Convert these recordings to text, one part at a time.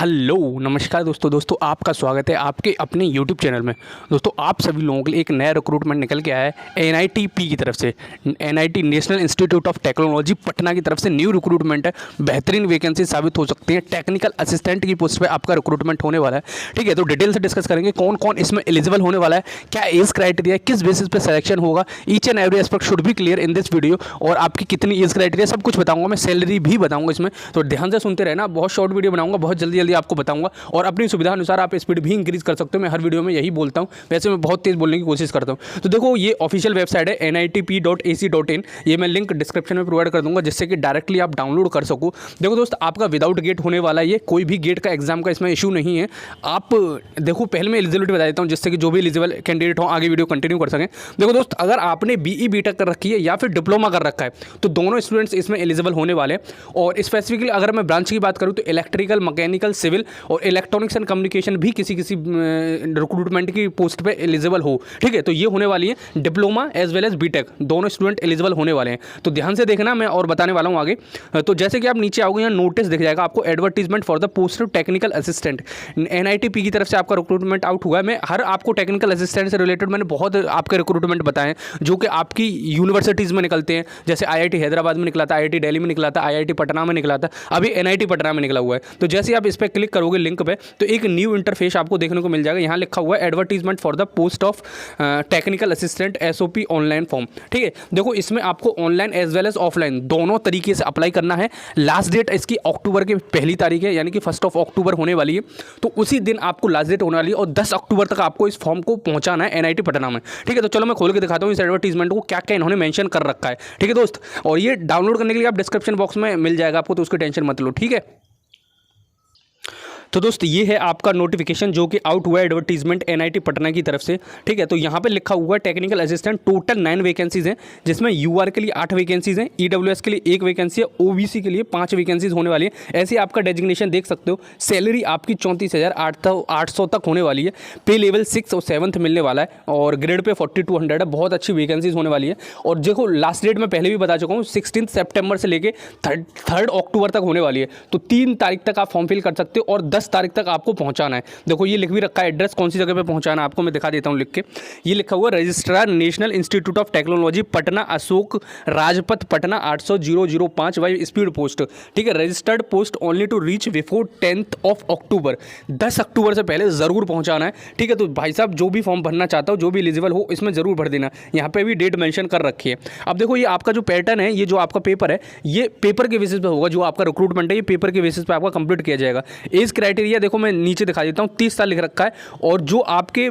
Hello नमस्कार दोस्तों आपका स्वागत है आपके अपने यूट्यूब चैनल में। दोस्तों आप सभी लोगों के लिए एक नया रिक्रूटमेंट निकल के आया है NITP की तरफ से। NIT national institute of technology Patna की तरफ से न्यू रिक्रूटमेंट है। बेहतरीन वैकेंसी साबित हो सकती है। टेक्निकल असिस्टेंट की पोस्ट पे आपका रिक्रूटमेंट होने वाला है। ठीक है, तो डिटेल से डिस्कस करेंगे कौन कौन इसमें एलिजिबल होने वाला है, क्या एज क्राइटेरिया, किस बेसिस पे सिलेक्शन होगा। Each and every aspect should be clear in this video. और आपकी कितनी एज क्राइटेरिया सब कुछ बताऊंगा मैं, सैलरी भी बताऊंगा इसमें, तो ध्यान से सुनते रहना। बहुत शॉर्ट वीडियो बनाऊंगा, बहुत जल्दी आपको बताऊंगा और अपनी सुविधा अनुसार आप स्पीड भी इंक्रीज कर सकते हो। मैं हर वीडियो में यही बोलता हूं, वैसे मैं बहुत तेज बोलने की कोशिश करता हूं। तो देखो ये ऑफिशियल वेबसाइट है nitp.ac.in, ये मैं लिंक डिस्क्रिप्शन में प्रोवाइड कर दूंगा जिससे कि डायरेक्टली आप डाउनलोड कर सको। देखो दोस्त, आपका विदाउट गेट होने वाला है, ये कोई भी गेट का एग्जाम का इसमें इशू नहीं है। आप देखो पहले मैं एलिजिबिलिटी बता देता हूँ जिससे कि जो भी एलिजिबल कैंडिडेट हो आगे वीडियो कंटिन्यू कर सकें। देखो दोस्त, अगर आपने BE BTech कर रखी है या फिर डिप्लोमा कर रखा है तो दोनों स्टूडेंट्स इसमें एलिजिबल होने वाले हैं। और स्पेसिफिकली अगर मैं ब्रांच की बात करूँ तो इलेक्ट्रिकल, मैकेनिकल, सिविल और इलेक्ट्रॉनिक्स एंड कम्युनिकेशन भी किसी रिक्रूटमेंट की पोस्ट पे एलिजिबल हो। ठीक है, तो ये होने वाली है diploma as well as BTech, दोनों स्टूडेंट एलिजिबल होने वाले हैं। तो ध्यान से देखना, मैं और बताने वाला हूँ आगे। तो जैसे कि आप नीचे आओगे यहाँ नोटिस दिख जाएगा आपको, advertisement for the post of technical assistant. NITP की तरफ से आपका रिक्रूटमेंट आउट हुआ है। मैं हर आपको टेक्निकल असिस्टेंट से रिलेटेड मैंने बहुत आपके रिक्रूटमेंट बताए जो कि आपकी यूनिवर्सिटीज़ में निकलते हैं। जैसे IIT हैदराबाद में निकला था, IIT दिल्ली में निकला था, IIT पटना में निकला था, अभी NIT पटना में निकला हुआ है। तो जैसे आप इस पर क्लिक करोगे लिंक पे तो एक न्यू इंटरफेस आपको देखने को मिल जाएगा। यहाँ लिखा हुआ है advertisement for the post of technical assistant SOP online form. ठीक है, देखो इसमें आपको online as well as offline दोनों तरीके से अप्लाई करना है। लास्ट डेट इसकी अक्टूबर की 1 तारीख है, यानी कि 1 अक्टूबर होने वाली है। तो उसी दिन आपको लास्ट डेट होने वाली है और 10 अक्टूबर तक आपको इस फॉर्म को पहुंचाना है NIT पटना में। ठीक है, तो चलो मैं खोल के दिखाता हूँ इस एडवर्टीजमेंट को क्या क्या इन्होंने मेंशन कर रखा है। ठीक है दोस्त, और ये डाउनलोड करने के लिए आप डिस्क्रिप्शन बॉक्स में मिल जाएगा आपको, तो उसकी टेंशन मत लो। ठीक है, तो दोस्त ये है आपका नोटिफिकेशन जो कि आउट हुआ है एडवर्टीजमेंट NIT पटना की तरफ से। ठीक है, तो यहाँ पे लिखा हुआ है टेक्निकल असिस्टेंट, टोटल 9 वैकेंसीज हैं जिसमें UR के लिए 8 वैकेंसीज हैं, EWS के लिए 1 वैकेंसी है, OBC के लिए 5 वैकेंसीज होने वाली है। ऐसे आपका डेजिग्नेशन देख सकते हो। सैलरी आपकी 34,800 तक होने वाली है। पे लेवल 6 और 7th मिलने वाला है और ग्रेड पे 4200 है। बहुत अच्छी वैकेंसीज होने वाली है। और देखो लास्ट डेट मैं पहले भी बता चुका हूँ, 16 सितंबर से लेकर 3 अक्टूबर तक होने वाली है। तो 3 तारीख तक आप फॉर्म फिल कर सकते हो और 10 तारीख तक आपको पहुंचाना है। देखो ये लिख भी रखा है एड्रेस, कौन सी जगह पे पहुंचाना है आपको मैं दिखा देता हूं लिख के। ये लिखा हुआ registrar national institute of technology Patna, Ashok Rajpath Patna 800-005 by speed post. ठीक है, registered post only to reach before 10th October. 10 अक्टूबर से पहले जरूर पहुंचाना है। ठीक है, तो भाई साहब जो भी फॉर्म भरना चाहता हो, जो भी एलिजिबल हो, इसमें जरूर भर देना। यहाँ पे भी डेट मेंशन कर रखी है। अब देखो ये आपका जो पैटर्न है, ये जो आपका पेपर है, ये पेपर के बेसिस पे होगा। जो आपका रिक्रूटमेंट है ये पेपर के बेसिस पे आपका कंप्लीट किया जाएगा। एज क्राइटेरिया देखो मैं नीचे दिखा देता हूँ, 30 साल लिख रखा है। और जो आपके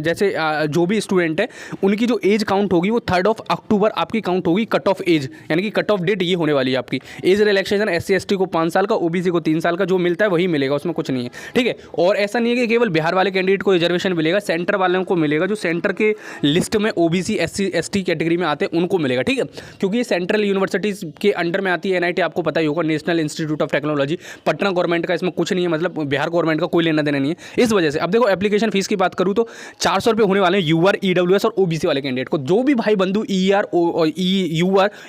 जैसे जो भी स्टूडेंट है उनकी जो एज काउंट होगी वो 3 अक्टूबर आपकी काउंट होगी। कट ऑफ एज यानी कि कट ऑफ डेट ये होने वाली है आपकी। एज रिलैक्सेशन SC ST को 5 साल का, OBC को 3 साल का, जो मिलता है वही मिलेगा, उसमें कुछ नहीं है। ठीक है, और ऐसा नहीं है कि केवल बिहार वाले कैंडिडेट को रिजर्वेशन मिलेगा, सेंटर वालों को मिलेगा। जो सेंटर के लिस्ट में OBC SC ST कैटेगरी में आते हैं उनको मिलेगा। ठीक है, क्योंकि ये सेंट्रल यूनिवर्सिटीज़ के अंडर में आती है। NIT आपको पता ही होगा, national institute of technology. Patna government का इसमें कुछ नहीं है, मतलब बिहार गवर्नमेंट का कोई लेना देना नहीं है इस वजह से। अब देखो एप्लीकेशन फीस की बात करूँ तो 400 रुपये होने वाले हैं UR, EWS और OBC वाले कैंडिडेट को। जो भी भाई बंधु UR,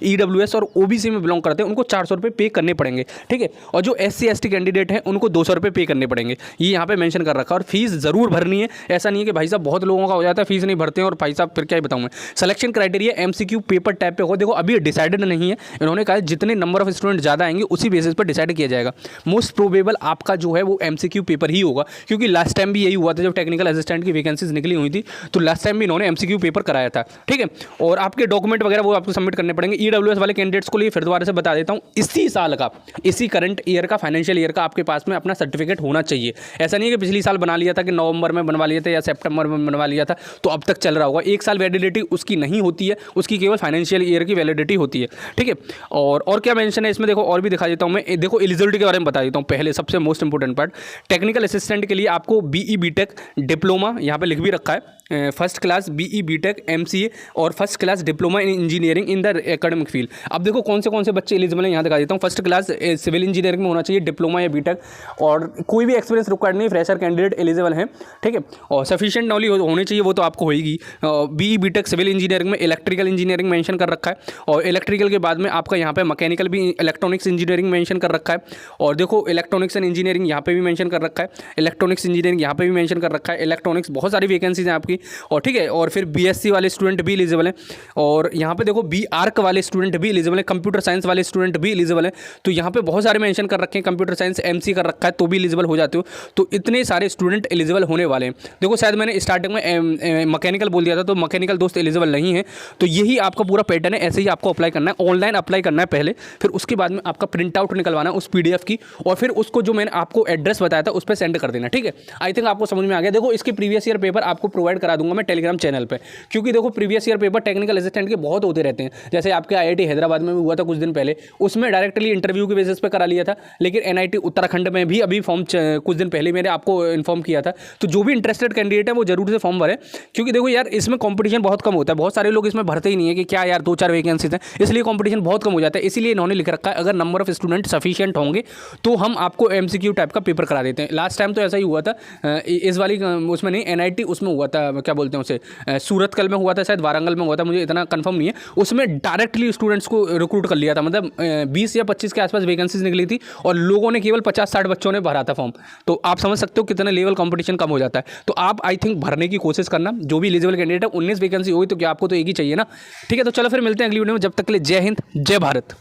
EWS और OBC में बिलोंग करते हैं उनको 400 रुपये पे करने पड़ेंगे। ठीक है, और जो SC ST कैंडिडेट हैं उनको 200 रुपये पे करने पड़ेंगे। ये यहाँ पे मेंशन कर रखा है। और फीस जरूर भरनी है। ऐसा नहीं है कि भाई साहब बहुत लोगों का हो जाता है फीस नहीं भरते हैं और भाई साहब फिर क्या ही बताऊँ मैं। Selection criteria MCQ paper type पे हो। देखो अभी डिसाइडेड नहीं है, इन्होंने कहा जितने नंबर ऑफ स्टूडेंट ज़्यादा आएंगे उसी बेसिस पर डिसाइड किया जाएगा। मोस्ट प्रोबेबल आपका जो है वो MCQ पेपर ही होगा, क्योंकि लास्ट टाइम भी यही हुआ था जब टेक्निकल असिस्टेंट की वैकेंसीज निकली हुई थी। तो लास्ट टाइम भी इन्होंने MCQ पेपर कराया था। ठीक है, और आपके डॉक्यूमेंट वगैरह वो आपको सबमिट करने पड़ेंगे। EWS वाले कैंडिडेट्स को लिए फिर दोबारा से बता देता हूँ, इसी साल का, इसी करंट ईयर का, फाइनेंशियल ईयर का आपके पास में अपना सर्टिफिकेट होना चाहिए। ऐसा नहीं है कि पिछली साल बना लिया था, कि नवंबर में बनवा लिया था या सितंबर में बनवा लिया था तो अब तक चल रहा होगा। 1 साल वैलिडिटी उसकी नहीं होती है, उसकी केवल फाइनेंशियल ईयर की वैलिडिटी होती है। ठीक है, और क्या मेंशन है इसमें देखो, और भी दिखा देता हूँ मैं। देखो एलिजिबिलिटी के बारे में बता देता हूँ पहले, सबसे most important part. Technical assistant के लिए आपको BE BTech डिप्लोमा यहाँ पे लिख भी रखा है, first class BE BTech MCA और first class diploma in engineering in the academic field. अब देखो कौन से बच्चे एलिजिबल हैं यहाँ दिखा देता हूँ। फर्स्ट क्लास सिविल इंजीनियरिंग में होना चाहिए, डिप्लोमा या बीटेक, और कोई भी एक्सपीरियंस रिक्वायर्ड नहीं, फ्रेशर कैंडिडेट एलिजिबल हैं, ठीक है। और सफिशिएंट नॉलेज होनी चाहिए, वो तो आपको होएगी। BE BTech सिविल इंजीनियरिंग में इलेक्ट्रिकल इंजीनियरिंग मेंशन कर रखा है, और इलेक्ट्रिकल के बाद में आपका यहाँ पे मैकेनिकल भी, इलेक्ट्रॉनिक्स इंजीनियरिंग मेंशन कर रखा है। और देखो इलेक्ट्रॉनिक्स एंड इंजीनियरिंग यहाँ पे भी मेंशन कर रखा है, इलेक्ट्रॉनिक्स इंजीनियरिंग यहाँ पे भी मेंशन कर रखा है, इलेक्ट्रॉनिक्स बहुत सारी वैकेंसीज हैं आपकी, और ठीक है। और फिर BSc वाले स्टूडेंट भी एलिजिबल हैं, और यहाँ पे देखो BArc वाले स्टूडेंट भी एलिजिबल हैं, कंप्यूटर साइंस वाले स्टूडेंट भी एलिजिबल हैं। तो यहाँ पे बहुत सारे मेंशन कर रखे हैं, कंप्यूटर साइंस MC कर रखा है तो भी एलिजिबल हो जाते हो। तो इतने सारे स्टूडेंट एलिजिबल होने वाले हैं। देखो शायद मैंने स्टार्टिंग में मैकेनिकल बोल दिया था, तो मैकेनिकल दोस्त एलिजिबल नहीं है। तो यही आपका पूरा पैटर्न है, ऐसे ही आपको अप्लाई करना है। ऑनलाइन अप्लाई करना है पहले, फिर उसके बाद में आपका प्रिंट आउट निकलवाना है उस PDF की, और फिर उसको जो मैंने आपको एड्रेस बताया था उस पर सेंड कर देना, ठीक है। आई थिंक आपको समझ में आ गया। देखो इसके प्रीवियस ईयर पेपर आपको प्रोवाइड करा दूंगा मैं टेलीग्राम चैनल पे, क्योंकि देखो previous year paper technical assistant के बहुत होते रहते हैं। जैसे आपके IIT हैदराबाद में भी हुआ था कुछ दिन पहले, उसमें डायरेक्टली इंटरव्यू के बेसिस पे करा लिया था। लेकिन NIT उत्तराखंड में भी अभी फॉर्म कुछ दिन पहले मैंने आपको इन्फॉर्म किया था। तो जो भी इंटरेस्टेड कैंडिडेट है वो जरूर से फॉर्म भरे, क्योंकि देखो यार इसमें कंपटीशन बहुत कम होता है। बहुत सारे लोग इसमें भरते ही नहीं है कि क्या यार 2-4 वैकेंसीज हैं, इसलिए कंपटीशन बहुत कम हो जाता है। इसीलिए इन्होंने लिख रखा है अगर नंबर ऑफ स्टूडेंट सफिशिएंट होंगे तो हम आपको MCQ टाइप का पेपर करा देते हैं। लास्ट टाइम तो ऐसा ही हुआ था, इस वाली उसमें नहीं, NIT उसमें हुआ था, क्या बोलते हैं उसे, सूरतकल में हुआ था, शायद वारंगल में हुआ था, मुझे इतना कंफर्म नहीं है। उसमें डायरेक्टली स्टूडेंट्स को रिक्रूट कर लिया था, मतलब 20 या 25 के आसपास वैकेंसीज निकली थी, और लोगों ने केवल 50-60 बच्चों ने भरा था फॉर्म। तो आप समझ सकते हो कितना लेवल कंपटीशन कम हो जाता है। तो आप आई थिंक भरने की कोशिश करना, जो भी एलिजिबल कैंडिडेट है। 19 वैकेंसी हुई तो क्या आपको तो एक ही चाहिए ना, ठीक है। तो चलो फिर मिलते हैं अगली वीडियो में, जब तक के लिए जय हिंद जय भारत।